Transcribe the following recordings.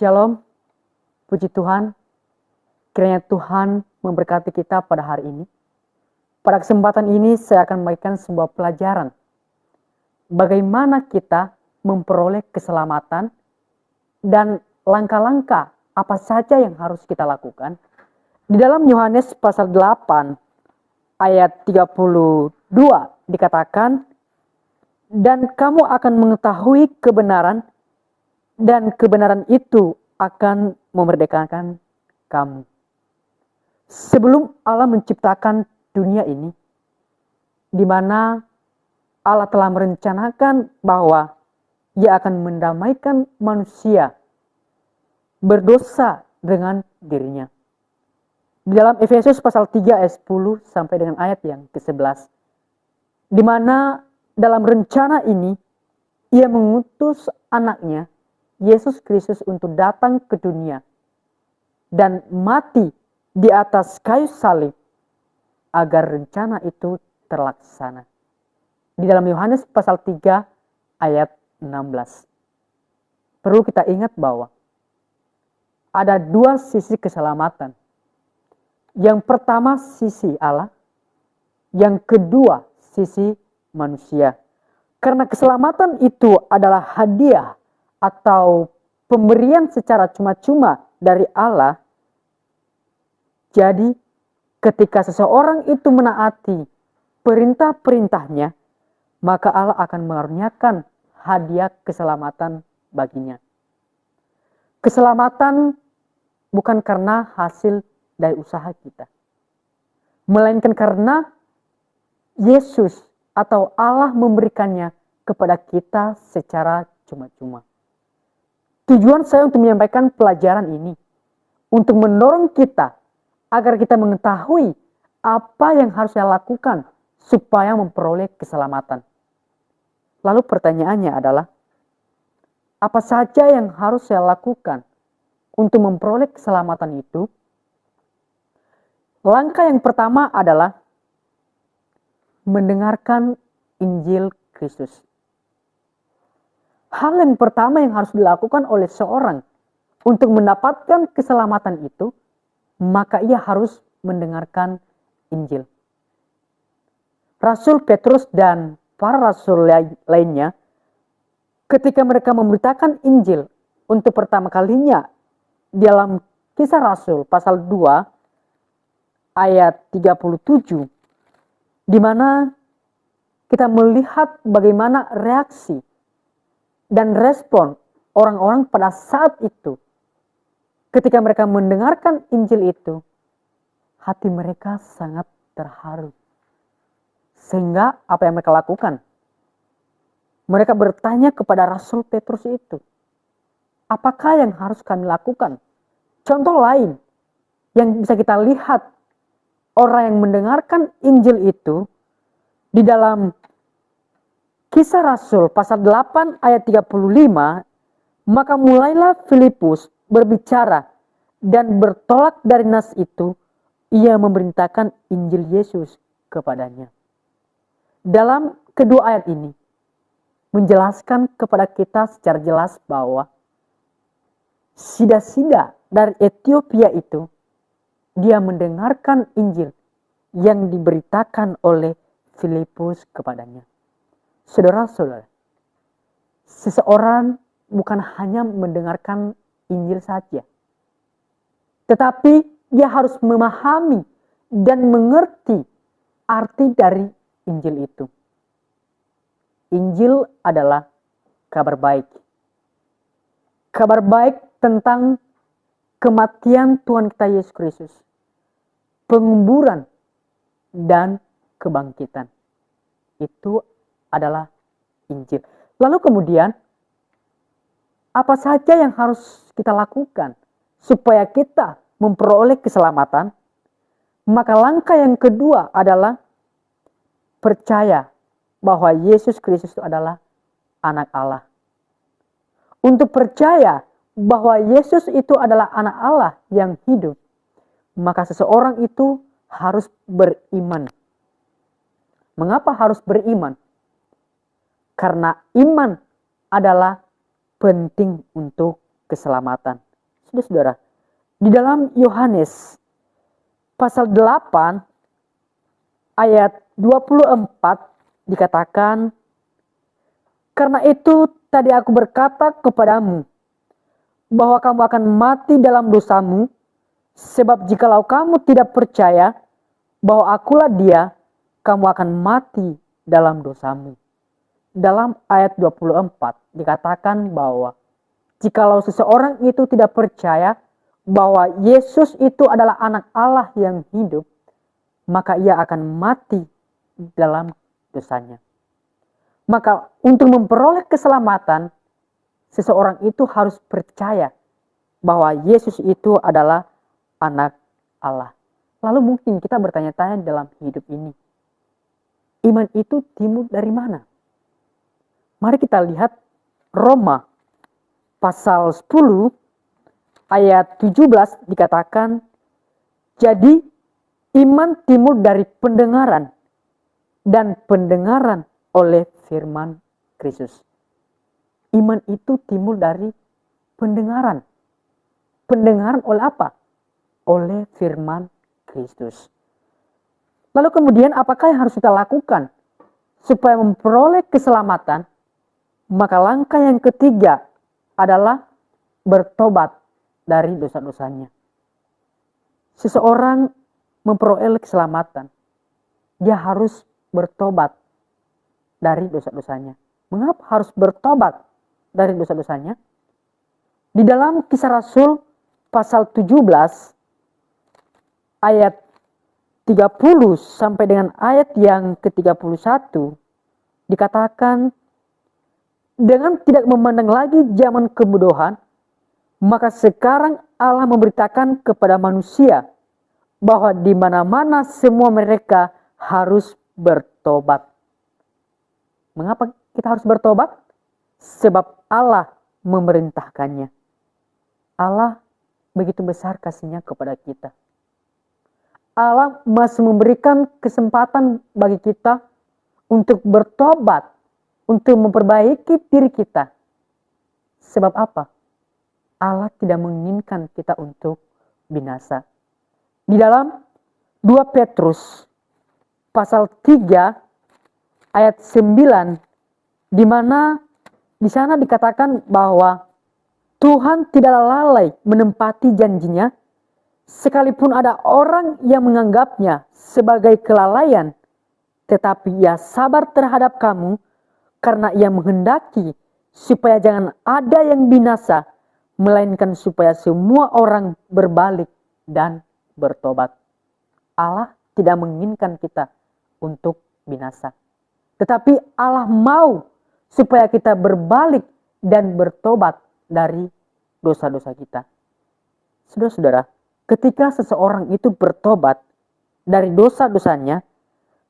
Shalom, puji Tuhan, kiranya Tuhan memberkati kita pada hari ini. Pada kesempatan ini saya akan memberikan sebuah pelajaran. Bagaimana kita memperoleh keselamatan dan langkah-langkah apa saja yang harus kita lakukan. Di dalam Yohanes pasal 8 ayat 32 dikatakan, dan kamu akan mengetahui kebenaran, dan kebenaran itu akan memerdekakan kamu. Sebelum Allah menciptakan dunia ini, di mana Allah telah merencanakan bahwa Ia akan mendamaikan manusia berdosa dengan dirinya. Di dalam Efesus pasal 3 ayat 10 sampai dengan ayat yang ke-11, di mana dalam rencana ini Ia mengutus anaknya Yesus Kristus untuk datang ke dunia dan mati di atas kayu salib agar rencana itu terlaksana. Di dalam Yohanes pasal 3 ayat 16. Perlu kita ingat bahwa ada dua sisi keselamatan. Yang pertama sisi Allah, yang kedua sisi manusia. Karena keselamatan itu adalah hadiah atau pemberian secara cuma-cuma dari Allah. Jadi ketika seseorang itu menaati perintah-perintahnya, maka Allah akan mengaruniakan hadiah keselamatan baginya. Keselamatan bukan karena hasil dari usaha kita, melainkan karena Yesus atau Allah memberikannya kepada kita secara cuma-cuma. Tujuan saya untuk menyampaikan pelajaran ini untuk mendorong kita agar kita mengetahui apa yang harus saya lakukan supaya memperoleh keselamatan. Lalu pertanyaannya adalah, apa saja yang harus saya lakukan untuk memperoleh keselamatan itu? Langkah yang pertama adalah mendengarkan Injil Kristus. Hal yang pertama yang harus dilakukan oleh seorang untuk mendapatkan keselamatan itu, maka ia harus mendengarkan Injil. Rasul Petrus dan para rasul lainnya, ketika mereka memberitakan Injil untuk pertama kalinya dalam Kisah Rasul pasal 2 ayat 37, di mana kita melihat bagaimana reaksi dan respon orang-orang pada saat itu. Ketika mereka mendengarkan Injil itu, hati mereka sangat terharu. Sehingga apa yang mereka lakukan? Mereka bertanya kepada Rasul Petrus itu, apakah yang harus kami lakukan? Contoh lain yang bisa kita lihat, orang yang mendengarkan Injil itu di dalam Kisah Rasul pasal 8 ayat 35, maka mulailah Filipus berbicara dan bertolak dari nas itu, ia memerintahkan Injil Yesus kepadanya. Dalam kedua ayat ini menjelaskan kepada kita secara jelas bahwa sida-sida dari Ethiopia itu, dia mendengarkan Injil yang diberitakan oleh Filipus kepadanya. Saudara-saudara, seseorang bukan hanya mendengarkan Injil saja, tetapi dia harus memahami dan mengerti arti dari Injil itu. Injil adalah kabar baik. Kabar baik tentang kematian Tuhan kita Yesus Kristus, penguburan, dan kebangkitan. Itu adalah Injil. Lalu kemudian, apa saja yang harus kita lakukan supaya kita memperoleh keselamatan? Maka langkah yang kedua adalah percaya bahwa Yesus Kristus itu adalah anak Allah. Untuk percaya bahwa Yesus itu adalah anak Allah yang hidup, maka seseorang itu harus beriman. Mengapa harus beriman? Karena iman adalah penting untuk keselamatan. Saudara-saudara, di dalam Yohanes pasal 8 ayat 24 dikatakan, karena itu tadi aku berkata kepadamu bahwa kamu akan mati dalam dosamu, sebab jikalau kamu tidak percaya bahwa akulah dia, kamu akan mati dalam dosamu. Dalam ayat 24 dikatakan bahwa jikalau seseorang itu tidak percaya bahwa Yesus itu adalah anak Allah yang hidup, maka ia akan mati dalam dosanya. Maka untuk memperoleh keselamatan, seseorang itu harus percaya bahwa Yesus itu adalah anak Allah. Lalu mungkin kita bertanya-tanya dalam hidup ini, iman itu timbul dari mana? Mari kita lihat Roma pasal 10 ayat 17 dikatakan, jadi iman timbul dari pendengaran dan pendengaran oleh firman Kristus. Iman itu timbul dari pendengaran. Pendengaran oleh apa? Oleh firman Kristus. Lalu kemudian apakah yang harus kita lakukan supaya memperoleh keselamatan? Maka langkah yang ketiga adalah bertobat dari dosa-dosanya. Seseorang memperoleh keselamatan, dia harus bertobat dari dosa-dosanya. Mengapa harus bertobat dari dosa-dosanya? Di dalam Kisah Rasul pasal 17 ayat 30 sampai dengan ayat yang ke-31 dikatakan, dengan tidak memandang lagi zaman kebodohan, maka sekarang Allah memberitakan kepada manusia bahwa di mana-mana semua mereka harus bertobat. Mengapa kita harus bertobat? Sebab Allah memerintahkannya. Allah begitu besar kasihnya kepada kita. Allah masih memberikan kesempatan bagi kita untuk bertobat, untuk memperbaiki diri kita. Sebab apa? Allah tidak menginginkan kita untuk binasa. Di dalam 2 Petrus pasal 3 ayat 9, di mana di sana dikatakan bahwa Tuhan tidaklah lalai menempati janjinya, sekalipun ada orang yang menganggapnya sebagai kelalaian, tetapi ia sabar terhadap kamu, karena ia menghendaki supaya jangan ada yang binasa, melainkan supaya semua orang berbalik dan bertobat. Allah tidak menginginkan kita untuk binasa, tetapi Allah mau supaya kita berbalik dan bertobat dari dosa-dosa kita. Saudara-saudara, ketika seseorang itu bertobat dari dosa-dosanya,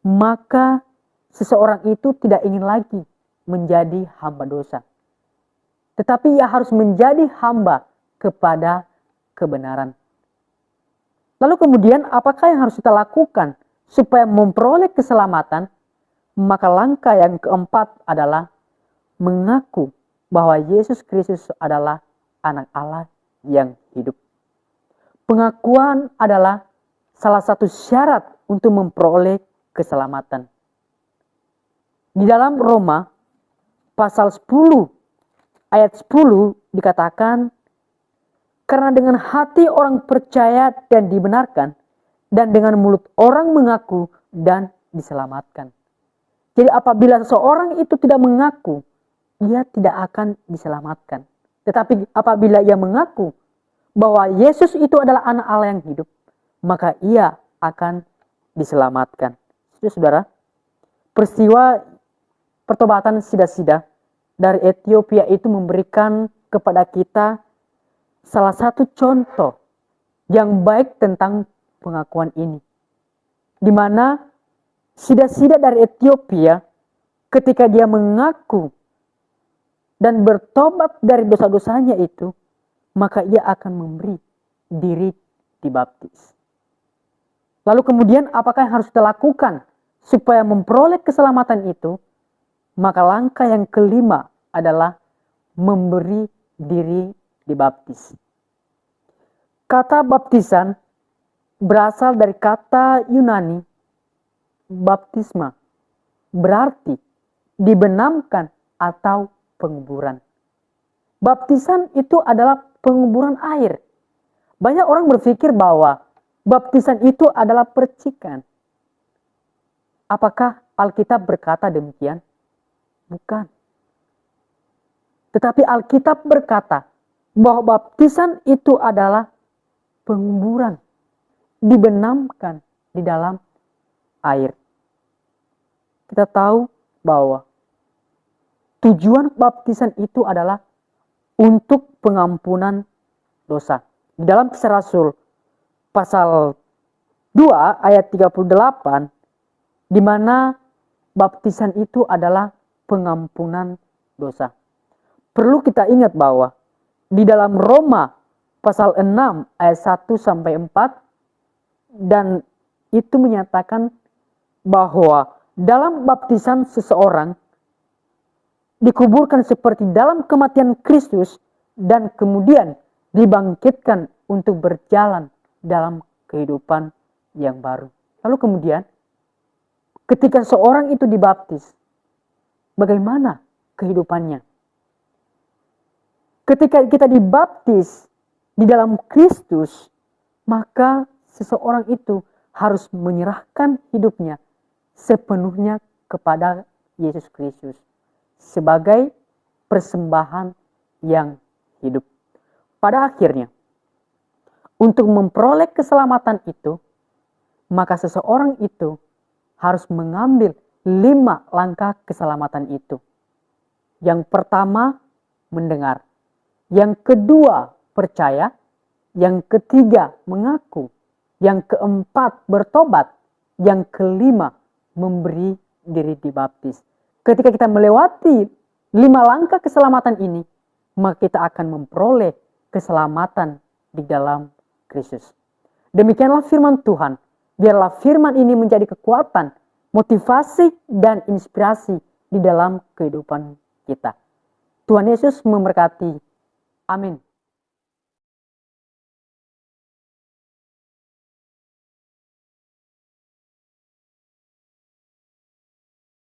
maka seseorang itu tidak ingin lagi menjadi hamba dosa, tetapi ia harus menjadi hamba kepada kebenaran. Lalu kemudian apakah yang harus kita lakukan supaya memperoleh keselamatan? Maka langkah yang keempat adalah mengaku bahwa Yesus Kristus adalah anak Allah yang hidup. Pengakuan adalah salah satu syarat untuk memperoleh keselamatan. Di dalam Roma pasal 10 ayat 10 dikatakan, karena dengan hati orang percaya dan dibenarkan, dan dengan mulut orang mengaku dan diselamatkan. Jadi apabila seseorang itu tidak mengaku, ia tidak akan diselamatkan. Tetapi apabila ia mengaku bahwa Yesus itu adalah anak Allah yang hidup, maka ia akan diselamatkan. Saudara, peristiwa pertobatan sida-sida dari Ethiopia itu memberikan kepada kita salah satu contoh yang baik tentang pengakuan ini. Di mana sida-sida dari Ethiopia ketika dia mengaku dan bertobat dari dosa-dosanya itu, maka ia akan memberi diri dibaptis. Lalu kemudian apakah yang harus kita lakukan supaya memperoleh keselamatan itu? Maka langkah yang kelima adalah memberi diri dibaptis. Kata baptisan berasal dari kata Yunani baptisma, berarti dibenamkan atau penguburan. Baptisan itu adalah penguburan air. Banyak orang berpikir bahwa baptisan itu adalah percikan. Apakah Alkitab berkata demikian? Bukan. Tetapi Alkitab berkata bahwa baptisan itu adalah penguburan, dibenamkan di dalam air. Kita tahu bahwa tujuan baptisan itu adalah untuk pengampunan dosa. Di dalam Kisah Rasul pasal 2 ayat 38, di mana baptisan itu adalah pengampunan dosa. Perlu kita ingat bahwa di dalam Roma pasal 6 ayat 1 sampai 4, dan itu menyatakan bahwa dalam baptisan seseorang dikuburkan seperti dalam kematian Kristus dan kemudian dibangkitkan untuk berjalan dalam kehidupan yang baru. Lalu kemudian ketika seorang itu dibaptis, bagaimana kehidupannya? Ketika kita dibaptis di dalam Kristus, maka seseorang itu harus menyerahkan hidupnya sepenuhnya kepada Yesus Kristus sebagai persembahan yang hidup. Pada akhirnya, untuk memperoleh keselamatan itu, maka seseorang itu harus mengambil 5 langkah keselamatan itu. Yang pertama, mendengar. Yang kedua, percaya. Yang ketiga, mengaku. Yang keempat, bertobat. Yang kelima, memberi diri dibaptis. Ketika kita melewati 5 langkah keselamatan ini, maka kita akan memperoleh keselamatan di dalam Kristus. Demikianlah firman Tuhan. Biarlah firman ini menjadi kekuatan, motivasi, dan inspirasi di dalam kehidupan kita. Tuhan Yesus memberkati. Amin.